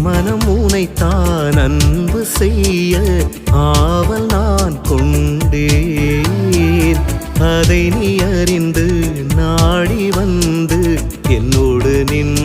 மனம் உனைத்தான் அன்பு செய்ய ஆவல் நான் கொண்டேன். அதை நீ அறிந்து நாடி வந்து என்னோடு நின்